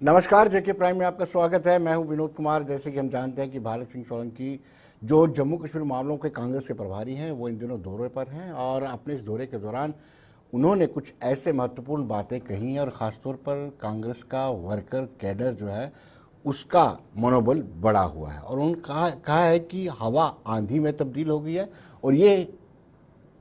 नमस्कार, जेके प्राइम में आपका स्वागत है। मैं हूं विनोद कुमार। जैसे कि हम जानते हैं कि भारत सिंह सोलंकी जो जम्मू कश्मीर मामलों के कांग्रेस के प्रभारी हैं, वो इन दिनों दौरे पर हैं और अपने इस दौरे के दौरान उन्होंने कुछ ऐसे महत्वपूर्ण बातें कही हैं और ख़ासतौर पर कांग्रेस का वर्कर कैडर जो है उसका मनोबल बढ़ा हुआ है। और उन्होंने कहा है कि हवा आंधी में तब्दील हो गई है और ये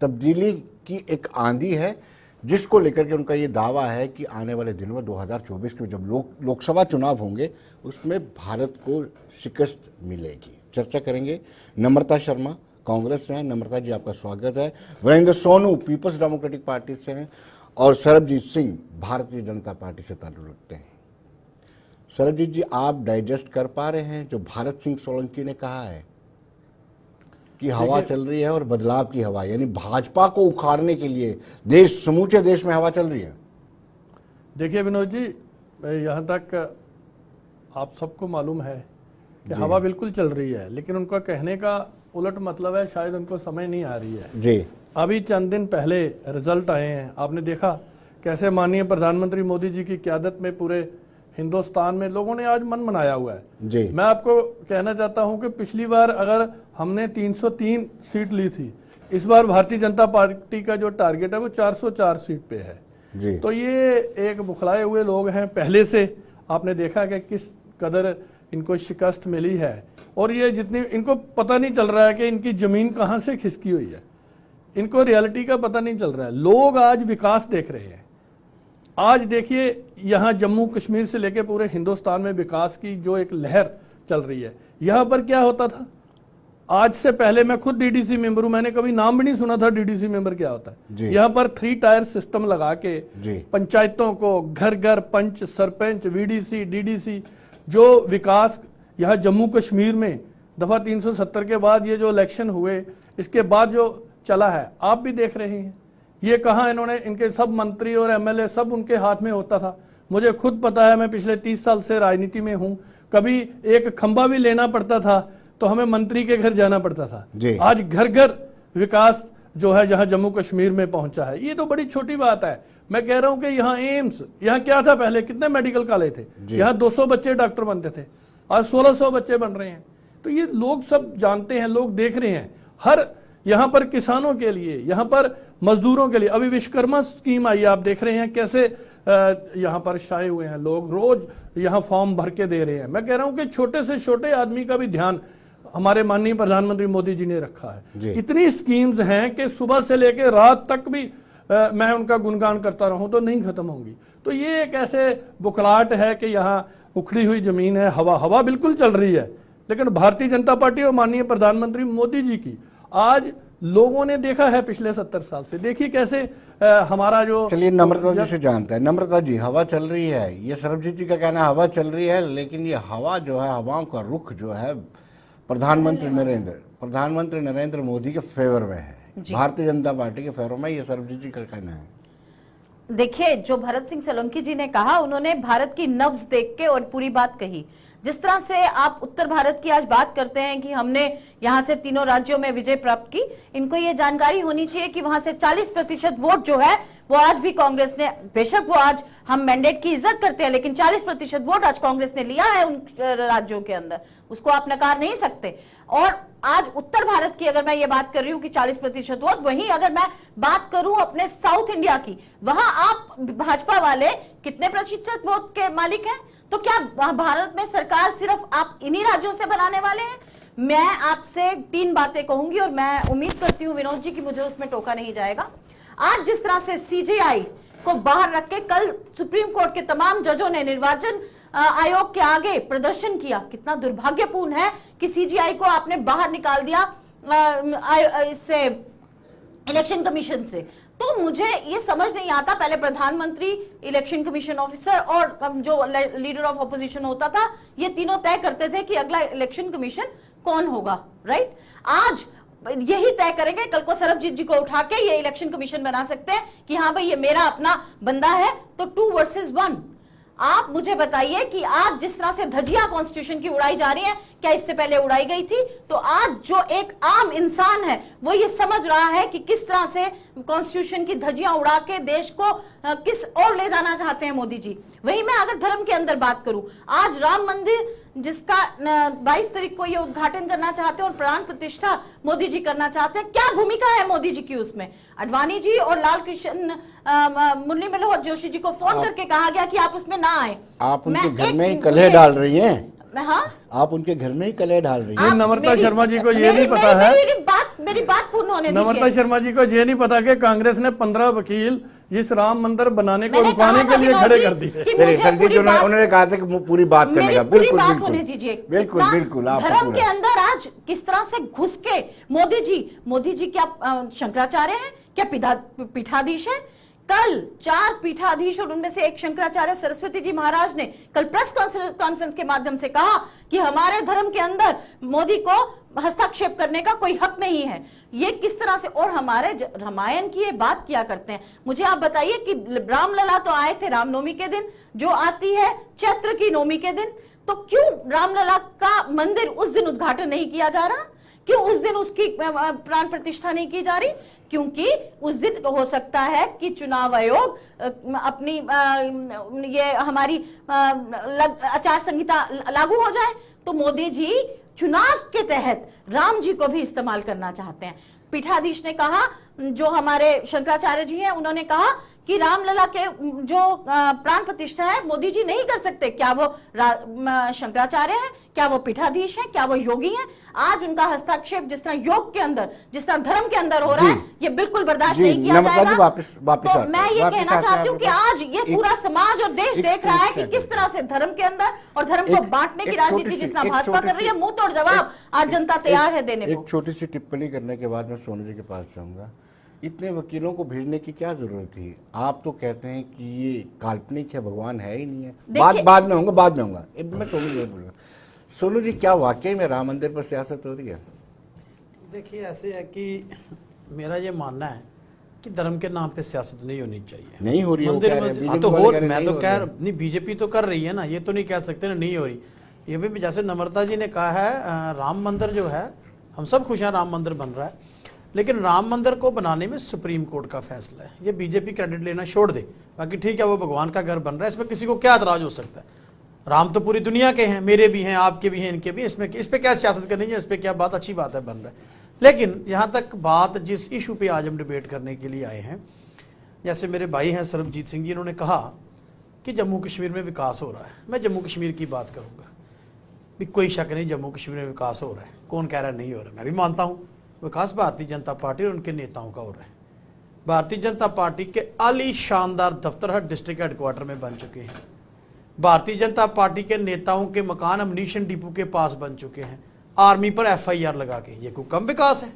तब्दीली की एक आंधी है जिसको लेकर के उनका ये दावा है कि आने वाले दिनों में 2024 के जब लोकसभा चुनाव होंगे उसमें भारत को शिकस्त मिलेगी। चर्चा करेंगे। नम्रता शर्मा कांग्रेस से हैं। नम्रता जी, आपका स्वागत है। Virendra Sonu People's Democratic Party से हैं और सरबजीत सिंह भारतीय जनता पार्टी से ताल्लुक रखते हैं। सरबजीत जी, आप डाइजेस्ट कर पा रहे हैं जो भारत सिंह सोलंकी ने कहा है कि हवा चल रही है और बदलाव की हवा, यानी भाजपा को उखाड़ने के लिए समूचे देश में हवा चल रही है? देखिए विनोद जी, यहाँ तक आप सबको मालूम है कि हवा बिल्कुल चल रही है, लेकिन उनका कहने का उलट मतलब है शायद उनको समझ नहीं आ रही है जी। अभी चंद दिन पहले रिजल्ट आए हैं, आपने देखा कैसे माननीय प्रधानमंत्री मोदी जी की क़यादत में पूरे हिंदुस्तान में लोगों ने आज मन मनाया हुआ है जी। मैं आपको कहना चाहता हूं कि पिछली बार अगर हमने 303 सीट ली थी, इस बार भारतीय जनता पार्टी का जो टारगेट है वो 404 सीट पे है जी। तो ये एक बुखलाए हुए लोग हैं पहले से। आपने देखा कि किस कदर इनको शिकस्त मिली है और ये जितनी इनको पता नहीं चल रहा है कि इनकी जमीन कहां से खिसकी हुई है, इनको रियलिटी का पता नहीं चल रहा है। लोग आज विकास देख रहे हैं। आज देखिए यहाँ जम्मू कश्मीर से लेकर पूरे हिंदुस्तान में विकास की जो एक लहर चल रही है। यहाँ पर क्या होता था, आज से पहले मैं खुद डीडीसी मेंबर हूं, मैंने कभी नाम भी नहीं सुना था डीडीसी मेंबर क्या होता है। यहाँ पर 3 टायर सिस्टम लगा के पंचायतों को घर घर पंच, सरपंच, वीडीसी, डीडीसी जो विकास यहाँ जम्मू कश्मीर में दफा 370 के बाद ये जो इलेक्शन हुए इसके बाद जो चला है, आप भी देख रहे हैं। ये कहा इन्होंने, इनके सब मंत्री और एमएलए सब उनके हाथ में होता था। मुझे खुद पता है, मैं पिछले 30 साल से राजनीति में हूं। कभी एक खंबा भी लेना पड़ता था तो हमें मंत्री के घर जाना पड़ता था। आज घर घर विकास जो है जहां जम्मू कश्मीर में पहुंचा है, ये तो बड़ी छोटी बात है। मैं कह रहा हूं कि यहाँ एम्स, यहाँ क्या था पहले, कितने मेडिकल कॉलेज थे, यहाँ 200 बच्चे डॉक्टर बनते थे, आज 1600 बच्चे बन रहे हैं। तो ये लोग सब जानते हैं, लोग देख रहे हैं। हर यहाँ पर किसानों के लिए, यहाँ पर मजदूरों के लिए अभी विश्वकर्मा स्कीम आई, आप देख रहे हैं कैसे यहाँ पर छाए हुए हैं लोग, रोज यहाँ फॉर्म भर के दे रहे हैं। मैं कह रहा हूं कि छोटे से छोटे आदमी का भी ध्यान हमारे माननीय प्रधानमंत्री मोदी जी ने रखा है। इतनी स्कीम्स हैं कि सुबह से लेकर रात तक भी मैं उनका गुणगान करता रहूं तो नहीं खत्म होंगी। तो ये एक ऐसे बुखलाहट है कि यहाँ उखड़ी हुई जमीन है, हवा बिल्कुल चल रही है, लेकिन भारतीय जनता पार्टी और माननीय प्रधानमंत्री मोदी जी की आज लोगों ने देखा है पिछले 70 साल से। देखिए कैसे हमारा जो, चलिए नम्रता जी से जानते हैं। नम्रता जी, हवा चल रही है, ये सरबजीत जी का कहना है हवा चल रही है, लेकिन ये हवा जो है, हवाओं का रुख जो है प्रधानमंत्री नरेंद्र मोदी के फेवर में है, भारतीय जनता पार्टी के फेवर में, ये सरबजीत जी का कहना है। देखिए, जो भरत सिंह सोलंकी जी ने कहा, उन्होंने भारत की नब्ज देख के और पूरी बात कही। जिस तरह से आप उत्तर भारत की आज बात करते हैं कि हमने यहां से तीनों राज्यों में विजय प्राप्त की, इनको ये जानकारी होनी चाहिए कि वहां से 40% वोट जो है वो आज भी कांग्रेस ने, बेशक वो आज हम मैंडेट की इज्जत करते हैं, लेकिन 40% वोट आज कांग्रेस ने लिया है उन राज्यों के अंदर, उसको आप नकार नहीं सकते। और आज उत्तर भारत की अगर मैं ये बात कर रही हूँ कि 40% वोट, वहीं अगर मैं बात करूं अपने साउथ इंडिया की, वहां आप भाजपा वाले कितने प्रतिशत वोट के मालिक हैं? तो क्या भारत में सरकार सिर्फ आप इन्हीं राज्यों से बनाने वाले हैं? मैं आपसे 3 बातें कहूंगी और मैं उम्मीद करती हूं विनोद जी की मुझे उसमें टोका नहीं जाएगा। आज जिस तरह से सीजेआई को बाहर रख के कल सुप्रीम कोर्ट के तमाम जजों ने निर्वाचन आयोग के आगे प्रदर्शन किया, कितना दुर्भाग्यपूर्ण है कि सीजीआई को आपने बाहर निकाल दिया इससे, इलेक्शन कमीशन से। तो मुझे ये समझ नहीं आता, पहले प्रधानमंत्री, इलेक्शन कमीशन ऑफिसर और जो लीडर ऑफ ऑपोजिशन होता था, ये तीनों तय करते थे कि अगला इलेक्शन कमीशन कौन होगा, राइट? आज यही तय करेंगे, कल को सरबजीत जी को उठा के ये इलेक्शन कमीशन बना सकते हैं कि हाँ भाई ये मेरा अपना बंदा है, तो 2 वर्सेस 1। आप मुझे बताइए कि आज जिस तरह से धजिया कॉन्स्टिट्यूशन की उड़ाई जा रही है, क्या इससे पहले उड़ाई गई थी? तो आज जो एक आम इंसान है वो ये समझ रहा है कि किस तरह से कॉन्स्टिट्यूशन की धजियां उड़ा के देश को किस ओर ले जाना चाहते हैं मोदी जी। वही मैं अगर धर्म के अंदर बात करूं, आज राम मंदिर जिसका 22 तारीख को ये उद्घाटन करना चाहते हैं और प्राण प्रतिष्ठा मोदी जी करना चाहते हैं, क्या भूमिका है मोदी जी की उसमें? अडवाणी जी और लाल कृष्ण मुरली मनोहर जोशी जी को फोन करके कहा गया कि आप उसमें ना आए। आप उनके घर में ही कलह डाल रही हैं। हाँ, आप उनके घर में ही कलह डाल रही हैं। नम्रता शर्मा जी को ये नहीं पता है, मेरी बात पूर्ण होने दीजिए। नम्रता शर्मा जी को ये नहीं पता कि कांग्रेस ने 15 वकील इस राम मंदिर बनाने को रुकवाने के लिए खड़े कर दिए। उन्होंने कहा था कि पूरी बात करने का, बिल्कुल बिल्कुल बिल्कुल। धर्म के अंदर आज किस तरह से घुस के मोदी जी क्या शंकराचार्य हैं? क्या पीठाधीश है? कल 4 पीठाधीश और उनमें से एक शंकराचार्य सरस्वती जी महाराज ने कल प्रेस कॉन्फ्रेंस के माध्यम से कहा कि हमारे धर्म के अंदर मोदी को हस्तक्षेप करने का कोई हक नहीं है। ये किस तरह से, और हमारे रामायण की ये बात किया करते हैं। मुझे आप बताइए कि रामलला तो आए थे रामनवमी के दिन, जो आती है चैत्र की नवमी के दिन, तो क्यों रामलला का मंदिर उस दिन उद्घाटन नहीं किया जा रहा? क्यों उस दिन उसकी प्राण प्रतिष्ठा नहीं की जा रही? क्योंकि उस दिन हो सकता है कि चुनाव आयोग अपनी ये हमारी आचार संहिता लागू हो जाए, तो मोदी जी चुनाव के तहत राम जी को भी इस्तेमाल करना चाहते हैं। पीठाधीश ने कहा, जो हमारे शंकराचार्य जी हैं, उन्होंने कहा कि रामलला के जो प्राण प्रतिष्ठा है मोदी जी नहीं कर सकते। क्या वो शंकराचार्य है? क्या वो पीठाधीश है? क्या वो योगी है? आज उनका हस्तक्षेप जिस तरह योग के अंदर, जिस तरह धर्म के अंदर हो रहा है, ये बिल्कुल बर्दाश्त नहीं किया जाएगा। तो मैं ये कहना चाहती हूँ कि आज ये पूरा समाज और देश देख रहा है कि किस तरह से धर्म के अंदर और धर्म को बांटने की राजनीति जिस तरह भाजपा कर रही है, मुंह तोड़ जवाब आज जनता तैयार है देने को। एक छोटी सी टिप्पणी करने के बाद मैं सोनू जी के पास जाऊंगा। इतने वकीलों को भेजने की क्या जरूरत थी? आप तो कहते हैं कि ये काल्पनिक है, भगवान है ही नहीं है। बाद में होगा। मैं सोनू जी बोलूंगा। सोनू जी, क्या वाकई में राम मंदिर पर सियासत हो रही है? देखिए, ऐसे है कि मेरा ये मानना है कि धर्म के नाम पे सियासत नहीं होनी चाहिए। नहीं हो रही है मंदिर में तो हो, मैं तो कह नहीं, बीजेपी तो कर रही है ना, ये तो नहीं कह सकते ना नहीं हो रही। ये भी जैसे नम्रता जी ने कहा है, राम मंदिर जो है, हम सब खुश हैं राम मंदिर बन रहा है, लेकिन राम मंदिर को बनाने में सुप्रीम कोर्ट का फैसला है। ये बीजेपी क्रेडिट लेना छोड़ दे। बाकी ठीक है, वो भगवान का घर बन रहा है, इसमें किसी को क्या एतराज हो सकता है? राम तो पूरी दुनिया के हैं, मेरे भी हैं, आपके भी हैं, इनके भी। इसमें इस पे क्या सियासत करनी है? इस पे क्या बात? अच्छी बात है, बन रहा है। लेकिन यहाँ तक बात जिस इशू पे आज हम डिबेट करने के लिए आए हैं, जैसे मेरे भाई हैं सरबजीत सिंह जी, इन्होंने कहा कि जम्मू कश्मीर में विकास हो रहा है। मैं जम्मू कश्मीर की बात करूँगा भी, कोई शक नहीं जम्मू कश्मीर में विकास हो रहा है। कौन कह रहा है नहीं हो रहा? मैं भी मानता हूँ विकास भारतीय जनता पार्टी और उनके नेताओं का हो रहा है। भारतीय जनता पार्टी के आली शानदार दफ्तर हर डिस्ट्रिक्ट हेडक्वार्टर में बन चुके हैं। भारतीय जनता पार्टी के नेताओं के मकान अम्युनिशन डिपो के पास बन चुके हैं, आर्मी पर FIR लगा के। ये कोई कम विकास है?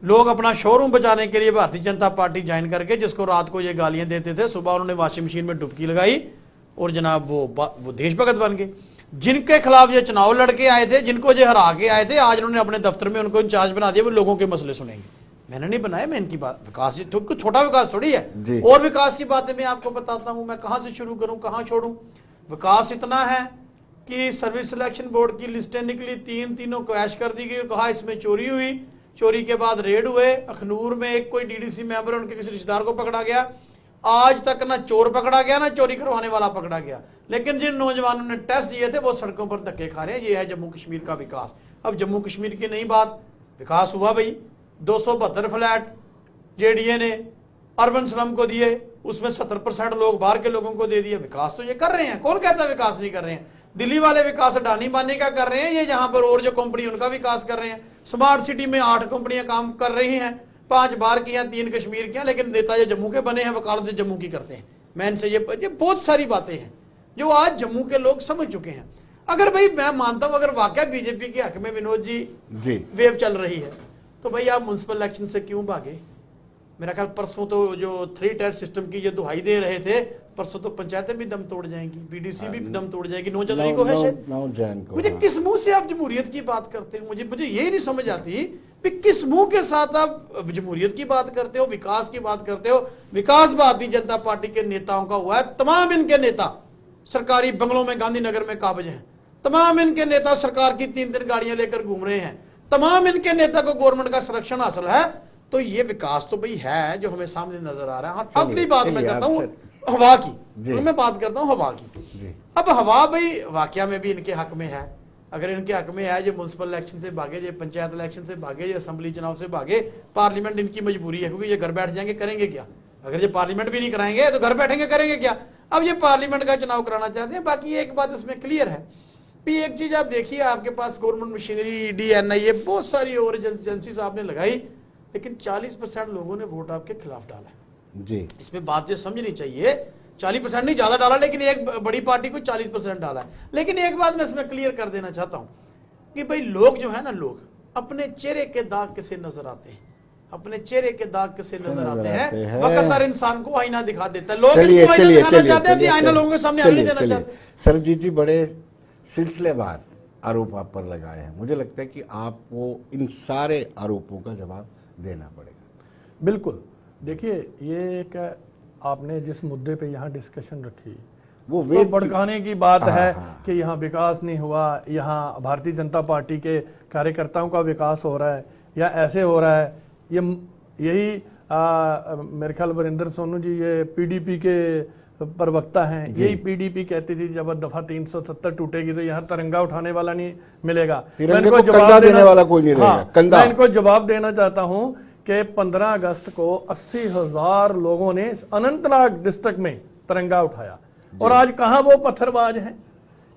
लोग अपना शोरूम बचाने के लिए भारतीय जनता पार्टी ज्वाइन करके, जिसको रात को ये गालियां देते थे, सुबह उन्होंने वॉशिंग मशीन में डुबकी लगाई और जनाब वो देशभगत बन गए। जिनके खिलाफ ये चुनाव लड़के आए थे, जिनको ये हरा के आए थे, आज उन्होंने अपने दफ्तर में उनको इंचार्ज बना दिया, वो लोगों के मसले सुनेंगे। मैंने नहीं बनाया, मैं इनकी बात, विकास तो कुछ छोटा विकास थोड़ी है। और विकास की बातें मैं आपको बताता हूं, मैं कहां से शुरू करूं, कहां छोड़ूं। विकास इतना है कि सर्विस सिलेक्शन बोर्ड की लिस्टें निकली, तीनों क्रैश कर दी गई, कहा इसमें चोरी हुई। चोरी के बाद रेड हुए, अखनूर में एक कोई DDC मेंबर, उनके किसी रिश्तेदार को पकड़ा गया। आज तक ना चोर पकड़ा गया, ना चोरी करवाने वाला पकड़ा गया। लेकिन जिन नौजवानों ने टेस्ट दिए थे वो सड़कों पर धक्के खा रहे हैं। ये है जम्मू कश्मीर का विकास। अब जम्मू कश्मीर की नई बात, विकास हुआ भाई। 272 फ्लैट JDA ने अर्बन स्लम को दिए, उसमें 70% लोग बाहर के लोगों को दे दिए। विकास तो ये कर रहे हैं, कौन कहता है विकास नहीं कर रहे हैं? दिल्ली वाले विकास अडानी बानी का कर रहे हैं, ये जहां पर और जो कंपनी उनका विकास कर रहे हैं। स्मार्ट सिटी में 8 कंपनियां काम कर रही हैं, 5 बाहर की हैं, 3 कश्मीर की हैं, लेकिन नेता ये जम्मू के बने हैं, वकालत जम्मू की करते हैं। मैं इनसे ये बहुत सारी बातें हैं जो आज जम्मू के लोग समझ चुके हैं। अगर भाई मैं मानता हूं अगर वाकई बीजेपी के हक में विनोद जी वेव चल रही है, तो भाई आप म्युनिसिपल इलेक्शन से क्यों भागे? मेरा ख्याल परसों तो जो 3 टायर सिस्टम की ये दुहाई दे रहे थे, परसों तो पंचायतें भी दम तोड़ जाएंगी, BDC भी दम तोड़ जाएगी। 9 जनवरी को है शायद। मुझे किस मुंह से आप जमहूरियत की बात करते हो? मुझे ये नहीं समझ आती कि किस मुंह के साथ आप जमहूरियत की बात करते हो, विकास की बात करते हो। विकास भारतीय जनता पार्टी के नेताओं का हुआ है। तमाम इनके नेता सरकारी बंगलों में गांधीनगर में काबिज हैं, तमाम इनके नेता सरकार की 3-3 गाड़ियां लेकर घूम रहे हैं, तमाम इनके नेता को गवर्नमेंट का संरक्षण हासिल है, तो ये विकास तो भाई है जो हमें सामने नजर आ रहा है। अगली बात मैं करता हूँ हवा की, तो मैं बात करता हूँ हवा की। अब हवा भाई वाकया में भी इनके हक में है। अगर इनके हक में है, ये म्युनिसिपल इलेक्शन से भागे, ये पंचायत इलेक्शन से भागे, ये असेंबली चुनाव से भागे, पार्लियामेंट इनकी मजबूरी है, क्योंकि ये घर बैठ जाएंगे, करेंगे क्या? अगर ये पार्लियामेंट भी नहीं कराएंगे तो घर बैठेंगे, करेंगे क्या? अब ये पार्लियामेंट का चुनाव कराना चाहते हैं। बाकी एक बात इसमें क्लियर है भी, एक चीज आप देखिए, आपके पास गवर्नमेंट मशीनरी, ईडी, एनआईए, बहुत सारी और एजेंसीज आपने लगाई, लेकिन 40% लोगों ने वोट आपके खिलाफ डाला जी। इसमें बात ये समझनी चाहिए, 40% नहीं, ज्यादा डाला, लेकिन एक बड़ी पार्टी को 40% डाला है। लेकिन एक बात मैं इसमें क्लियर कर देना चाहता हूं कि भाई लोग जो है ना, लोग अपने चेहरे के दाग किसे नजर आते हैं, अपने चेहरे के दाग किसे नजर आते हैं, वक्त हर इंसान को आईना दिखा देता है। लोग इनको आईना दिखाना चाहते हैं, आईना लोगों के सामने आने देना चाहते हैं। सरजीत जी, बड़े सिलसिलेवार आरोप आप पर लगाए हैं, मुझे लगता है कि आपको इन सारे आरोपों का जवाब देना पड़ेगा। बिल्कुल, देखिए ये एक आपने जिस मुद्दे पे यहाँ डिस्कशन रखी, वो तो भड़काने की बात है कि यहाँ विकास नहीं हुआ, यहाँ भारतीय जनता पार्टी के कार्यकर्ताओं का विकास हो रहा है या ऐसे हो रहा है। यही मेरे ख्याल वरिंदर सोनू जी ये पीडीपी के प्रवक्ता हैं, यही पीडीपी कहती थी जब दफा 370 टूटेगी तो यहाँ तिरंगा उठाने वाला नहीं मिलेगा, इनको जवाब देने वाला कोई नहीं रहेगा। मैं इनको जवाब देना चाहता हूँ कि 15 अगस्त को 80,000 लोगों ने अनंतनाग डिस्ट्रिक्ट में तिरंगा उठाया, और आज कहां वो पत्थरबाज हैं।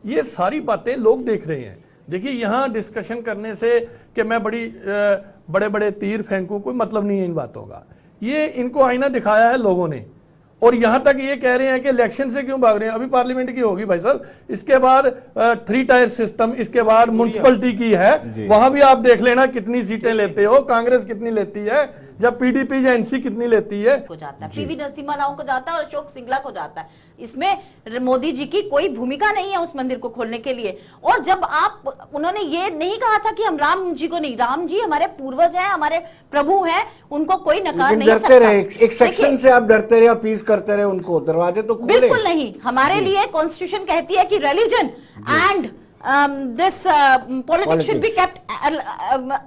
ये सारी बातें लोग देख रहे हैं। देखिए यहां डिस्कशन करने से कि मैं बड़े बड़े तीर फेंकूं, कोई मतलब नहीं है इन बातों का। ये इनको आईना दिखाया है लोगों ने, और यहां तक ये कह रहे हैं कि इलेक्शन से क्यों भाग रहे हैं। अभी पार्लियामेंट की होगी भाई साहब, इसके बाद 3 टायर सिस्टम, इसके बाद म्युनिसिपलिटी की है, वहां भी आप देख लेना कितनी सीटें लेते हो, कांग्रेस कितनी लेती है, जब पीडीपी या एनसी कितनी लेती है। को जाता है, पीवी नरसिम्हा राव को जाता है और अशोक सिंगला को जाता है। इसमें मोदी जी की कोई भूमिका नहीं है उस मंदिर को खोलने के लिए। और जब उन्होंने ये नहीं कहा था कि हम राम जी को नहीं, राम जी हमारे पूर्वज हैं, हमारे प्रभु हैं, उनको कोई नकार नहीं सकता। रहे एक सेक्शन से आप डरते रहे, अपील करते रहे उनको, दरवाजे तो खोले। बिल्कुल नहीं, हमारे लिए कॉन्स्टिट्यूशन कहती है कि religion and this politics should be kept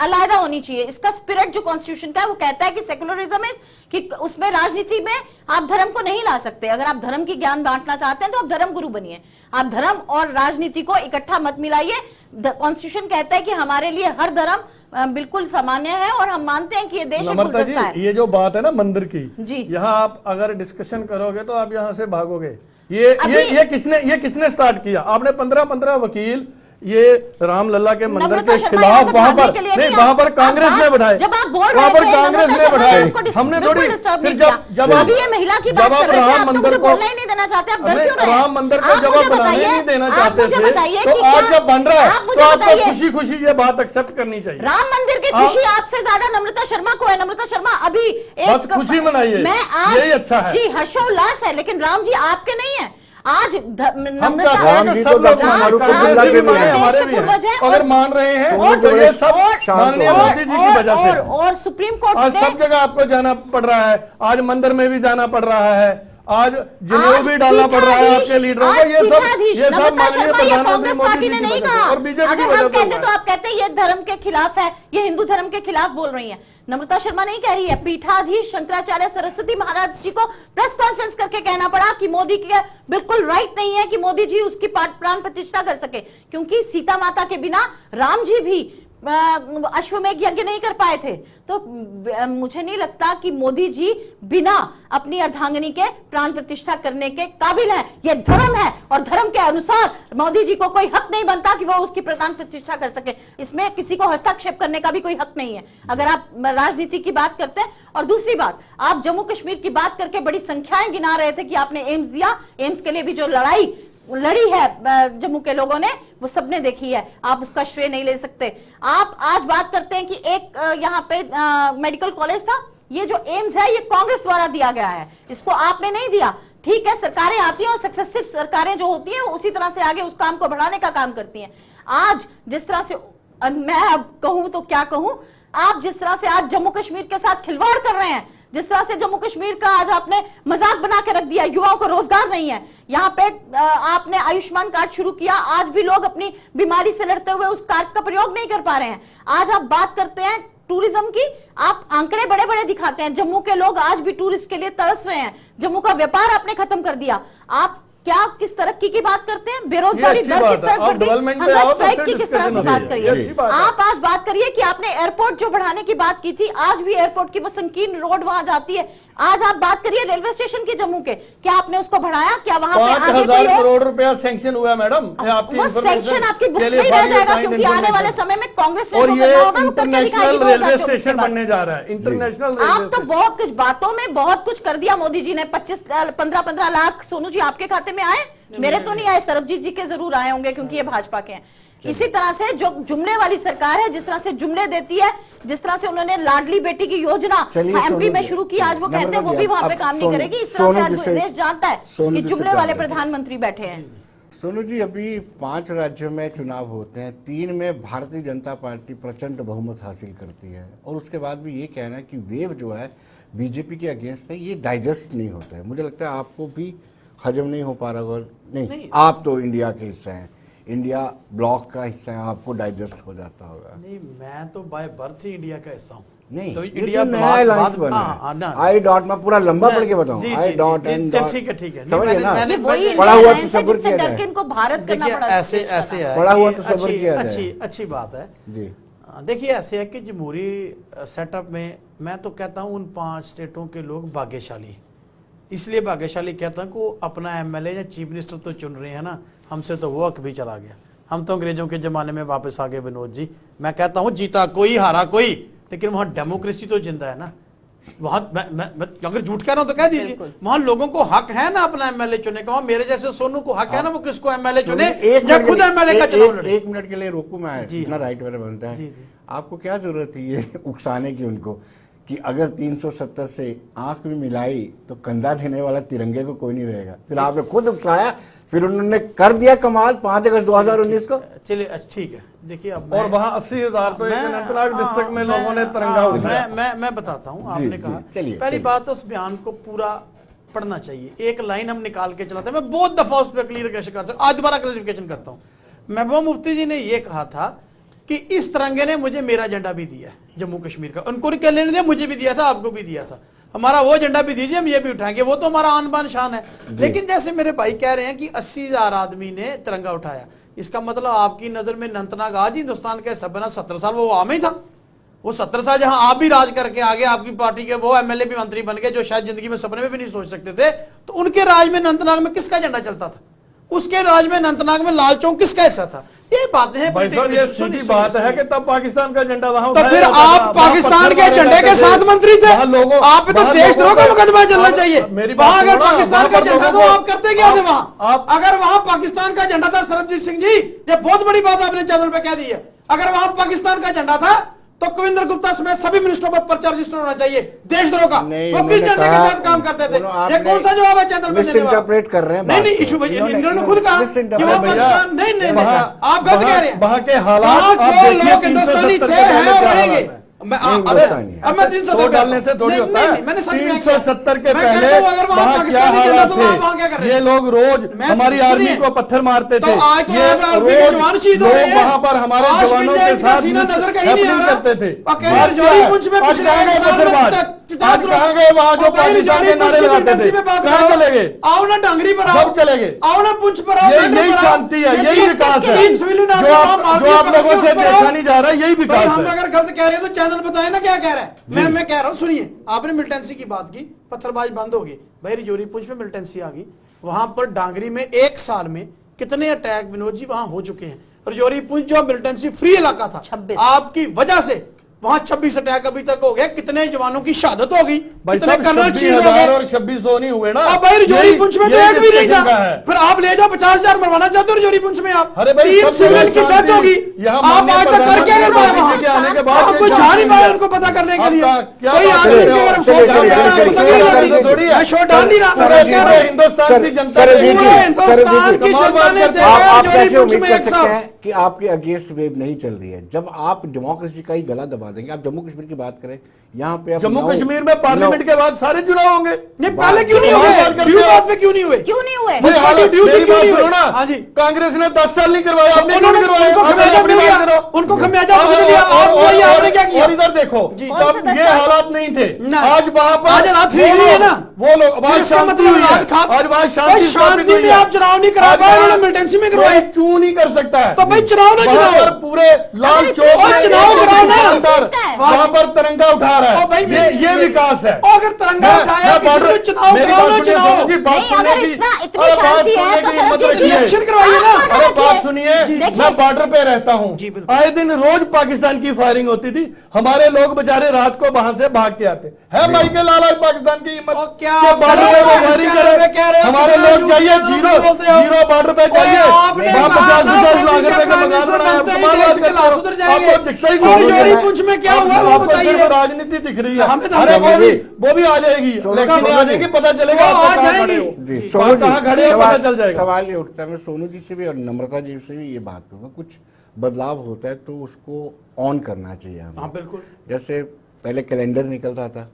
अलग होनी चाहिए। इसका स्पिरिट जो कॉन्स्टिट्यूशन का है वो कहता है कि सेकुलरिज्म है, कि उसमें राजनीति में आप धर्म को नहीं ला सकते। अगर आप धर्म की ज्ञान बांटना चाहते हैं तो आप धर्म गुरु बनिए, आप धर्म और राजनीति को इकट्ठा मत मिलाइए। कॉन्स्टिट्यूशन कहता है कि हमारे लिए हर धर्म बिल्कुल सामान्य है और हम मानते हैं कि ये देश गुलदस्ता है। ये जो बात है ना मंदिर की जी, यहाँ आप अगर डिस्कशन करोगे तो आप यहाँ से भागोगे। ये किसने स्टार्ट किया? आपने 15 वकील ये रामलला के मंदिर के खिलाफ वहां पर कांग्रेस ने बढ़ाए, जब आप बोल वहां पर कांग्रेस ने बढ़ाए, हमने थोड़ी। फिर जब आप ये महिला की बात कर रहे थे, आप तो मुझे बोलना ही नहीं देना चाहते, आप डर क्यों रहे हैं? राम मंदिर को जब आप बनाने नहीं देना चाहते थे, तो आज जब बन रहा है तो आपको खुशी ये बात एक्सेप्ट करनी चाहिए। राम मंदिर की खुशी आपसे ज्यादा नम्रता शर्मा को है। नम्रता शर्मा अभी एक खुशी मनाइए, यही अच्छा है जी, हर्षोल्लास है, लेकिन राम जी आपके नहीं है। आज राम जी तो हमारे भी हैं, अगर मान रहे हैं तो ये सब माननीय मोदी जी की वजह से। और सुप्रीम कोर्ट आज सब जगह आपको जाना पड़ रहा है, आज मंदिर में भी जाना पड़ रहा है, आज जनेऊ भी डालना पड़ रहा है आपके लीडरों को। ये सब माननीय प्रधानमंत्री मोदी जी की वजह से और बीजेपी की वजह से। तो आप कहते हैं ये धर्म के खिलाफ है, ये हिंदू धर्म के खिलाफ बोल रही है। नम्रता शर्मा नहीं कह रही है, पीठाधीश शंकराचार्य सरस्वती महाराज जी को प्रेस कॉन्फ्रेंस करके कहना पड़ा कि मोदी की बिल्कुल राइट नहीं है कि मोदी जी उसकी प्राण प्रतिष्ठा कर सके, क्योंकि सीता माता के बिना राम जी भी अश्वमेघ यज्ञ नहीं कर पाए थे। तो मुझे नहीं लगता कि मोदी जी बिना अपनी अर्धांगिनी के प्राण प्रतिष्ठा करने के काबिल है। यह धर्म है और धर्म के अनुसार मोदी जी को कोई हक नहीं बनता कि वो उसकी प्राण प्रतिष्ठा कर सके। इसमें किसी को हस्तक्षेप करने का भी कोई हक नहीं है अगर आप राजनीति की बात करते हैं। और दूसरी बात, आप जम्मू कश्मीर की बात करके बड़ी संख्याएं गिना रहे थे कि आपने एम्स दिया, एम्स के लिए भी जो लड़ी है जम्मू के लोगों ने, वो सबने देखी है, आप उसका श्रेय नहीं ले सकते। आप आज बात करते हैं कि एक यहाँ पे मेडिकल कॉलेज था, ये जो एम्स है ये कांग्रेस द्वारा दिया गया है, इसको आपने नहीं दिया। ठीक है, सरकारें आती हैं और सक्सेसिव सरकारें जो होती हैं उसी तरह से आगे उस काम को बढ़ाने का काम करती हैं। आज जिस तरह से मैं अब कहूं तो क्या कहूं, आप जिस तरह से आज जम्मू कश्मीर के साथ खिलवाड़ कर रहे हैं, जिस तरह से जम्मू कश्मीर का आज आपने मजाक बना के रख दिया, युवाओं को रोजगार नहीं है, यहाँ पे आपने आयुष्मान कार्ड शुरू किया, आज भी लोग अपनी बीमारी से लड़ते हुए उस कार्ड का प्रयोग नहीं कर पा रहे हैं। आज आप बात करते हैं टूरिज्म की, आप आंकड़े बड़े बड़े दिखाते हैं, जम्मू के लोग आज भी टूरिस्ट के लिए तरस रहे हैं। जम्मू का व्यापार आपने खत्म कर दिया। आप क्या किस तरक्की की बात करते हैं? बेरोजगारी दर किस तरह बढ़ गई? हंगर स्ट्राइक की किस तरह से बात करिए? आप आज बात करिए कि आपने एयरपोर्ट जो बढ़ाने की बात की थी, आज भी एयरपोर्ट की वो संकीर्ण रोड वहां जाती है। आज आप बात करिए रेलवे स्टेशन की जम्मू के, क्या आपने उसको बढ़ाया? क्या वहां पे आगे 5,000 करोड़ रुपया सैंक्शन हुआ मैडम? वो सैंक्शन आपकी बुक्स में ही रह जाएगा, क्योंकि आने वाले समय में कांग्रेस और ये इंटरनेशनल रेलवे स्टेशन बनने जा रहा है। इंटरनेशनल आप तो बहुत कुछ बातों में बहुत कुछ कर दिया मोदी जी ने। 15 लाख सोनू जी आपके खाते में आए? मेरे तो नहीं आए, सरबजीत जी के जरूर आए होंगे, क्योंकि ये भाजपा के हैं। इसी तरह से जो जुमले वाली सरकार है, जिस तरह से जुमले देती है, जिस तरह से उन्होंने लाडली बेटी की योजना एमपी में शुरू की, आज वो कहते हैं वो भी वहां पे काम नहीं करेगी। इस तरह से आज देश जानता है कि जुमले वाले प्रधानमंत्री बैठे हैं। सोनू जी, अभी 5 राज्यों में चुनाव होते हैं, 3 में भारतीय जनता पार्टी प्रचंड बहुमत हासिल करती है, और उसके बाद भी ये कहना है कि वेव जो है बीजेपी के अगेंस्ट है, ये डाइजेस्ट नहीं होता है। मुझे लगता है आपको भी हजम नहीं हो पा रहा होगा। नहीं, आप तो इंडिया के हिस्से हैं, इंडिया ब्लॉक का हिस्सा है, आपको डाइजेस्ट हो जाता होगा। नहीं, मैं तो बाय बर्थ ही इंडिया का हिस्सा हूँ। नहीं, तो इंडिया आई डॉट में पूरा लंबा पढ़ के बताऊं, आई डॉट एंड ठीक है समझिए ना, पढ़ा हुआ तो सब्र किया जाए। इनको भारत करना पड़ा, ऐसे है, पढ़ा हुआ तो सब्र किया जाए। अच्छी बात है जी। देखिए, ऐसे है कि जमहूरी सेटअप में मैं तो कहता हूँ उन 5 स्टेटों के लोग भाग्यशाली, इसलिए भाग्यशाली कहता हूँ कि वो अपना एमएलए या चीफ मिनिस्टर तो चुन रहे हैं ना, हमसे तो वो हक भी चला गया। हम तो अंग्रेजों के जमाने में वापस आ गए विनोद जी। मैं कहता हूँ जीता कोई हारा कोई, लेकिन वहां डेमोक्रेसी तो जिंदा है ना। वहां अगर झूठ कह रहा हूं तो कह दीजिए, वहां लोगों को हक है ना अपना एमएलए चुने का। मेरे जैसे सोनू को हक है ना, वो किसको एमएलए चुने या खुद एमएलए का चुनाव लड़े। 1 मिनट के लिए रोकू मैं, इतना राइट वाला बनता है। आपको क्या जरूरत है ये उकसाने की उनको कि अगर 370 से आंख में मिलाई तो कंधा देने वाला तिरंगे को कोई नहीं रहेगा? फिर आपने खुद उकसाया, फिर उन्होंने कर दिया कमाल 5 अगस्त 2019 को। चलिए ठीक है, देखिए अब और वहां 80,000 तो अनंतनाग डिस्ट्रिक्ट में लोगों ने तिरंगा उठाया। मैं बताता हूँ। आपने कहा पहली बात, उस बयान को पूरा पढ़ना चाहिए। एक लाइन हम निकाल के चलाते हैं, मैं बहुत दफा उस पर क्लियरिफिकेशन करता हूँ, आज दोबारा क्लियरिफिकेशन करता हूँ। महबूबा मुफ्ती जी ने यह कहा था कि इस तिरंगे ने मुझे मेरा झंडा भी दिया जम्मू कश्मीर का, उनको नहीं लेने दिया, मुझे भी दिया था, आपको भी दिया था, हमारा वो झंडा भी दीजिए, हम ये भी उठाएंगे, वो तो हमारा आन बान शान है। लेकिन जैसे मेरे भाई कह रहे हैं कि 80,000 आदमी ने तिरंगा उठाया, इसका मतलब आपकी नजर में अनंतनाग आज हिंदुस्तान का हिस्सा बना, 17 साल वो आम ही था। वो 17 साल जहां आप भी राज करके आगे, आपकी पार्टी के वो एमएलए भी मंत्री बन गए जो शायद जिंदगी में सपने में भी नहीं सोच सकते थे। तो उनके राज में अनंतनाग में किसका झंडा चलता था? उसके राज में अनंतनाग में लाल चौक किसका हिस्सा था? ये बातें हैं, ये सीधी बात है कि तब पाकिस्तान का झंडा वहां, तो फिर आप पाकिस्तान के झंडे के साथ मंत्री थे, आप पे तो देशद्रोह का मुकदमा चलना चाहिए। वहां अगर पाकिस्तान का झंडा तो आप करते क्या थे वहां? अगर वहां पाकिस्तान का झंडा था, सरबजीत सिंह जी, ये बहुत बड़ी बात आपने चैनल पे कह दी है, अगर वहां पाकिस्तान का झंडा था तो कविंद्र गुप्ता समेत सभी मिनिस्टरों पर पर्चा रजिस्टर होना चाहिए देशद्रोह का। वो किस झंडे के साथ काम करते थे? ये कौन सा जवाब है चैनल पे देने वाला? कर रहे हैं। नहीं, इशू इन्होंने खुद कहा कि वो पाकिस्तान नहीं, आप गलत कह रहे हैं। वहां के हालात लोग हिंदुस्तानी थे, हैं और रहेंगे। अब मैं 370 डालने से थोड़ी होता है। मैंने सच में 370 के पहले अगर वहां पाकिस्तानी झंडा तो वहां क्या कर रहे हैं? ये लोग रोज हमारी आर्मी को पत्थर मारते थे, ये रोज वहां पर हमारे जवानों के साथ नजर कहीं नहीं आ रहा करते थे। आज कहाँ गए वहां जो पाकिस्तान के नारे लगाते थे? कहाँ चले गए? आओ ना डांगरी पर, आओ चले गए, आओ ना पुंछ पर, यही शांति है, यही विकास है जो आप लोगों से देखा नहीं जा रहा, यही विकास है। हम अगर गलत कह रहे हैं तो चैनल बताए ना क्या कह रहा है। मैं कह रहा हूँ, सुनिए, आपने मिलिटेंसी की बात की, पत्थरबाजी बंद होगी भाई, रजौरी पुंछ में मिलिटेंसी आ गई, वहां पर डांगरी में 1 साल में कितने अटैक विनोद जी वहां हो चुके हैं। रजौरी पुंछ जो मिलिटेंसी फ्री इलाका था, आपकी वजह से वहां 26 अटैक अभी तक हो गए, कितने जवानों की शहादत हो गई, कितने कर्नल शहीद हो गए और 2600 नहीं हुए ना। अब भाई रजौरी पुंछ में तो एक भी नहीं था, फिर आप ले जाओ 50,000 मरवाना चाहते हो रजौरी पुंछ में? आप 3 सिविलियन की डेथ होगी, आप आज तक करके अगर पाए वहां आपको जा नहीं पाए उनको पता करने के लिए। कोई आदमी अगर अफसोस कर रहा है, मैं शो डाल नहीं रहा, हिंदुस्तान की जनता हिंदुस्तान की जनता ने देखा रजौरी पुंछ में 1 साल कि आपके अगेंस्ट वेव नहीं चल रही है। जब आप डेमोक्रेसी का ही गला दबा देंगे, आप जम्मू कश्मीर की बात करें, यहाँ पे जम्मू कश्मीर में पार्लियामेंट के बाद सारे चुनाव होंगे। नहीं, पहले क्यों नहीं हुए? ड्यू बात में क्यों नहीं हुए? क्यों नहीं हुए? मेरी हालत ड्यू मेरी क्यों बात नहीं सुनो हुए? ना, हाँ जी। कांग्रेस ने 10 साल नहीं करवाया, आपने क्यों नहीं करवाया? उनको खमियाजा मिल गया, उनको खमियाजा मिल गया, आपने क्या किया? और इधर देखो, तब ये हालात नहीं थे। ना। आज वहां पर आज रात फ्री है ना, वो लोग आज इसका शांति मतलब हुई है। रात खा आज वहां भाई शांति में आप चुनाव नहीं करा पाए, उन्होंने मिलिटेंसी में करवाए। क्यों नहीं कर सकता है? तो भाई चुनाव ना वहां पर चुनाव पूरे लाल चौक और में चुनाव कराओ ना। वहां पर तिरंगा उठा रहा और भाई है, ये विकास है। और अगर तिरंगा उठाया किसी ने चुनाव कराओ ना चुनाव। नहीं, अगर इतनी शांति है तो सरब जी इलेक्शन करवाइए ना। अरे बात सुनिए, मैं बॉर्डर पे रहता हूँ, जी, बिल्कुल। आए दिन रोज पाकिस्तान की फायरिंग होती थी, हमारे लोग बेचारे रात को वहां से भाग के आते है। माइकल लाल आज पाकिस्तान की हिम्मत और क्या कि बॉर्डर पे वो फायरिंग करे। कह रहे हो? हमारे कितना लोग चाहिए झूठ जीरो बोलते हो? जीरो बॉर्डर पे चाहिए। आपने वहाँ कहा 50-50 था लाख रुपए का प्राइम मकान मिनिस्टर बनाया, बनते ही कमाल देश बात के करते हालात हो। सुधर जाएंगे। आपको दिखता ही और नहीं है। चोरी पूंछ में क्या हुआ वो आपको बताइए। सिर्फ राजनीति दिख रही है। हमें तो अरे समझिए। वो भी आ जाएगी, इलेक्शन में आ जाएगी, पता चलेगा वो आप आ कहाँ खड़े जाएगी। हो। जी, आप सोनू कहाँ जी, खड़े हो पता चल जाएगा। सवाल ये उठता है, मैं सोनू जी से भी और नम्रता जी से भी ये बात करूँगा, कुछ बदलाव होता है तो उसको ऑन करना चाहिए हमें। हाँ बिल्कुल। जैसे पहले कैलेंडर निकलता था,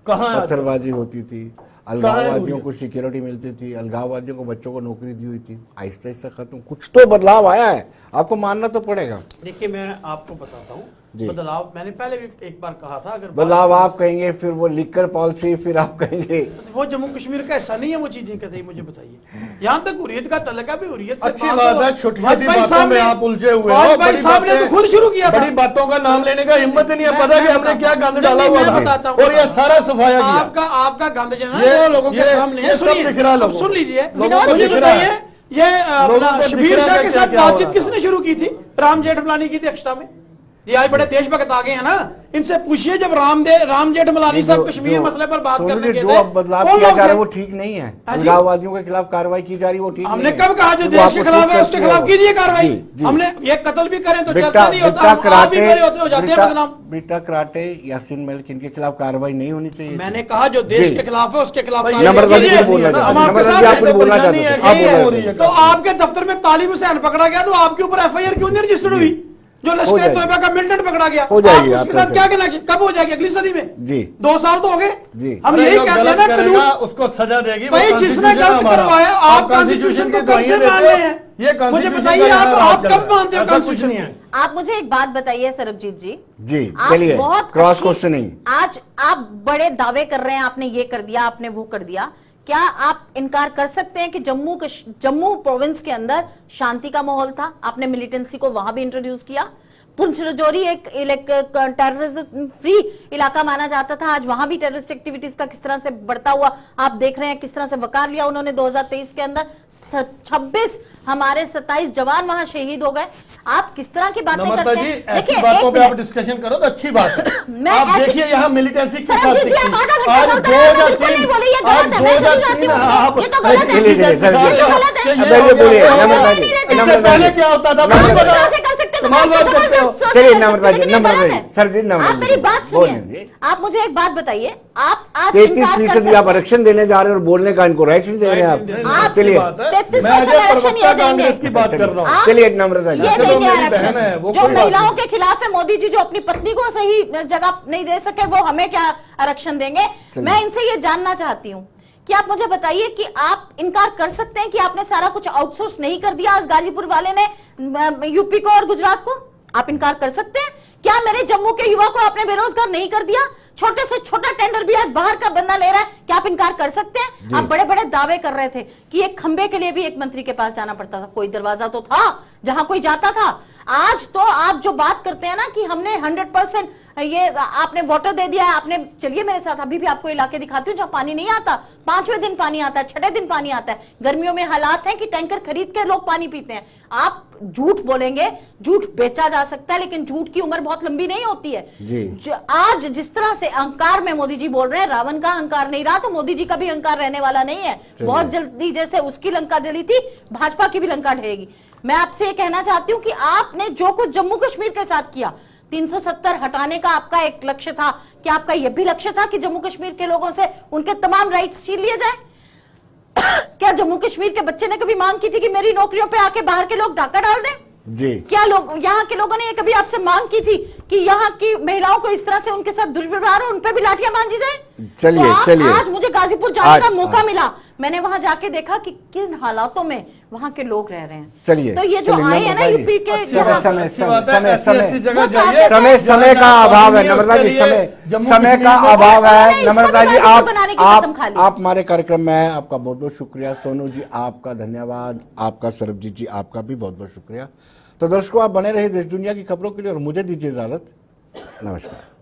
कहाँ है? पत्थरबाजी होती थी, अलगाववादियों को सिक्योरिटी मिलती थी, अलगाववादियों को बच्चों को नौकरी दी हुई थी, आहिस्ता आहिस्ता खत्म। कुछ तो बदलाव आया है, आपको मानना तो पड़ेगा। देखिए मैं आपको बताता हूँ जी। बदलाव, मैंने पहले भी एक बार कहा था, अगर बदलाव आप कहेंगे, फिर वो लिकर पॉलिसी, फिर आप कहेंगे वो जम्मू कश्मीर का ऐसा नहीं है, वो चीजें कहते मुझे बताइए। यहाँ तक हुर्रियत का तलका भी हुर्रियत से अच्छी बात है, छोटी छोटी वाजपेयी बातों साहब में ने- आप उलझे हुए हो। वाजपेयी बड़ी साहब ने तो बातें- खुद शुरू किया था। बड़ी बातों का नाम लेने का हिम्मत ही नहीं है, मैं- पता है कि मैं हमने क्या बताता गंद हूं। डाला हुआ मैं था बताता हूं, और ये सारा सफाया किया। आपका गंद जो है ये- ना वो लोगों के ये- सामने ये है। सब सुनिए, दिख रहा है अब लोगों सुन को। लीजिए, लोगों को मुझे दिख रहा है। बताइए ये लोगों अपना को दिख शबीर रहा शाह है के क्या साथ क्या हो बातचीत रहा किसने शुरू की थी? राम जेठमलानी की थी अध्यक्षता में। ये आज बड़े देशभक्त आ गए हैं ना, इनसे पूछिए जब राम जेठमलानी साहब कश्मीर मसले पर बात करने के जो थे, अब बदलाव कौन किया लोग जा रहा थे? है वो ठीक नहीं है। हाँ जी। अलगाववादियों के खिलाफ कार्रवाई की जा रही है, वो ठीक हमने नहीं है। कब कहा जो वो देश आपको के खिलाफ है सूट उसके करती खिलाफ है। कीजिए कार्रवाई। जी, जी। हमने ये कत्ल भी करें तो बिट्टा चलता नहीं होता, बिट्टा आप भी कराटे, बड़े होते हो जाते हैं बदनाम। बिट्टा कराटे, यासीन मलिक, इनके खिलाफ कार्रवाई नहीं होनी चाहिए। मैंने कहा जो देश जी। के खिलाफ है उसके खिलाफ भाई, कार्रवाई नम्रता जी कीजिए। कुछ बोलना चाहते हम हैं। आपके नम्रता साथ जी आप हैं। कुछ बोलना चाहते परेशानी हैं, है, आप यही बोलना हो रही चाहते है। हैं। तो आपके दफ्तर में तालिब हुसैन पकड़ा गया तो आपके ऊपर एफआईआर क्यों नहीं रजिस्टर्ड हुई? जो लश्कर जाएगी। तोयबा का मिलिटेंट पकड़ा गया, हो जाएगी, आप उसके आप साथ क्या कहना, कब हो जाएगी? अगली सदी में? जी। 2 साल तो हो गए। जी। हम अरे यही जो कहते हैं गलत ना, करेगा, कानून उसको सजा देगी। वो भाई जिसने कॉन्स्टिट्यूशन गलत हमारा। करवाया, आप कॉन्स्टिट्यूशन को कब से मान रहे हैं? ये मुझे कॉन्स्टिट्यूशन बताइए, का आप राज चल कब रहा है। मानते हो ऐसा कुछ कॉन्स्टिट्यूशन नहीं है। आप मुझे एक बात बताइए सरबजीत जी, जी आप चलिए, बहुत क्रॉस अच्छी- क्वेश्चनिंग। आज आप बड़े दावे कर रहे हैं, आपने ये कर दिया, आपने वो कर दिया। क्या आप इनकार कर सकते हैं कि जम्मू प्रोविंस के अंदर शांति का माहौल था? आपने मिलिटेंसी को वहां भी इंट्रोड्यूस किया। पुंछ रजौरी एक टेररिज्म फ्री इलाका माना जाता था, आज वहां भी टेररिस्ट एक्टिविटीज का किस तरह से बढ़ता हुआ आप देख रहे हैं, किस तरह से वकार लिया उन्होंने 2023 के अंदर। 26 हमारे 27 जवान वहां शहीद हो गए। आप किस तरह की बातें नम्रता करते जी, हैं? ऐसी देखिए, बातों एक पे आप मिनट। डिस्कशन करो तो अच्छी बात है। मैं आप ऐसी- देखिए यहाँ मिलिटेंसी के सरब साथ जी, आप आधा घंटा आज बोलते रहे, मैं बिल्कुल 2003 नहीं बोली, ये आज गलत है, मैं सही कहती 2003 हूँ। आप ये तो गलत है। चलिए, चलिए, सर, ये तो गलत है। अब ये बोलिए, नम्रता जी, इससे नम्रता पहले जी। क्या होता था? नम्रता मुझे जी। बताओ। से कर सकते हैं, तो कमाल बात बात करते हो। सोच चलिए, कर नम्रता जी, सकते हैं, नम्रता लेकिन जी, ये गलत है। सर जी, नम्रता आप मेरी जी, बात बोलिए सुनिए। जी। आप मुझे एक बात बताइए, आप आज 33% आप आरक्षण देने जा रहे हैं और बोलने का इनको राइट नहीं दे रहे हैं आप। आपकी चलिए, बात है। 33% मैं अजय आरक्षण प्रवक्ता ये देंगे। कांग्रेस की बात कर रहा हूँ। आप- चलिए नम्रता जी। ये वैसे तो देंगे मेरी आरक्षण। बहन है, वो जो कोई बात महिलाओं नहीं। के खिलाफ है, मोदी जी जो अपनी पत्नी को सही जगह नहीं दे सके, वो हमें क्या आरक्षण देंगे? मैं इनसे ये जानना चाहती हूँ कि आप मुझे बताइए कि आप इनकार कर सकते हैं कि आपने सारा कुछ आउटसोर्स नहीं कर दिया आज गाजीपुर वाले ने यूपी को और गुजरात को? आप इनकार कर सकते हैं? क्या मेरे जम्मू के युवा को आपने बेरोजगार नहीं कर दिया? छोटे से छोटा टेंडर भी आज बाहर का बंदा ले रहा है, क्या आप इनकार कर सकते हैं? आप बड़े बड़े दावे कर रहे थे कि एक खंबे के लिए भी एक मंत्री के पास जाना पड़ता था, कोई दरवाजा तो था जहां कोई जाता था। आज तो आप जो बात करते हैं ना कि हमने 100% ये आपने वाटर दे दिया है, आपने, चलिए मेरे साथ, अभी भी आपको इलाके दिखाती हूँ जहां पानी नहीं आता, 5वें दिन पानी आता है, 6ठे दिन पानी आता है। गर्मियों में हालात है कि टैंकर खरीद के लोग पानी पीते हैं। आप झूठ बोलेंगे, झूठ बेचा जा सकता है, लेकिन झूठ की उम्र बहुत लंबी नहीं होती है जी। आज जिस तरह से अहंकार में मोदी जी बोल रहे हैं, रावण का अहंकार नहीं रहा तो मोदी जी का भी अहंकार रहने वाला नहीं है। बहुत जल्दी जैसे उसकी लंका जली थी, भाजपा की भी लंका ढहेगी। मैं आपसे ये कहना चाहती हूँ कि आपने जो कुछ जम्मू कश्मीर के साथ किया, 370 हटाने का आपका एक लक्ष्य था, क्या आपका यह भी लक्ष्य था कि जम्मू कश्मीर के लोगों से उनके तमाम राइट्स छीन लिए जाए? क्या जम्मू कश्मीर के बच्चे ने कभी मांग की थी कि मेरी नौकरियों पे आके बाहर के लोग डाका डाल दें? जी। क्या लोग यहाँ के लोगों ने ये कभी आपसे मांग की थी कि यहाँ की महिलाओं को इस तरह से उनके साथ दुर्व्यवहार हो, उन पे भी लाठियां बांधी जाए? चलिए तो चलिए, आज मुझे गाजीपुर जाने का मौका मिला, मैंने वहां जाके देखा कि किन हालातों में वहां के लोग रह रहे हैं। चलिए, तो ये जो आए हैं ना यूपी के, समय का अभाव है नम्रता जी, समय का अभाव है नम्रता जी। आप हमारे कार्यक्रम में हैं, आपका बहुत बहुत शुक्रिया। सोनू जी आपका धन्यवाद, आपका सरबजीत जी आपका भी बहुत बहुत शुक्रिया। तो दर्शकों, आप बने रहे देश दुनिया की खबरों के लिए और मुझे दीजिए इजाजत। नमस्कार।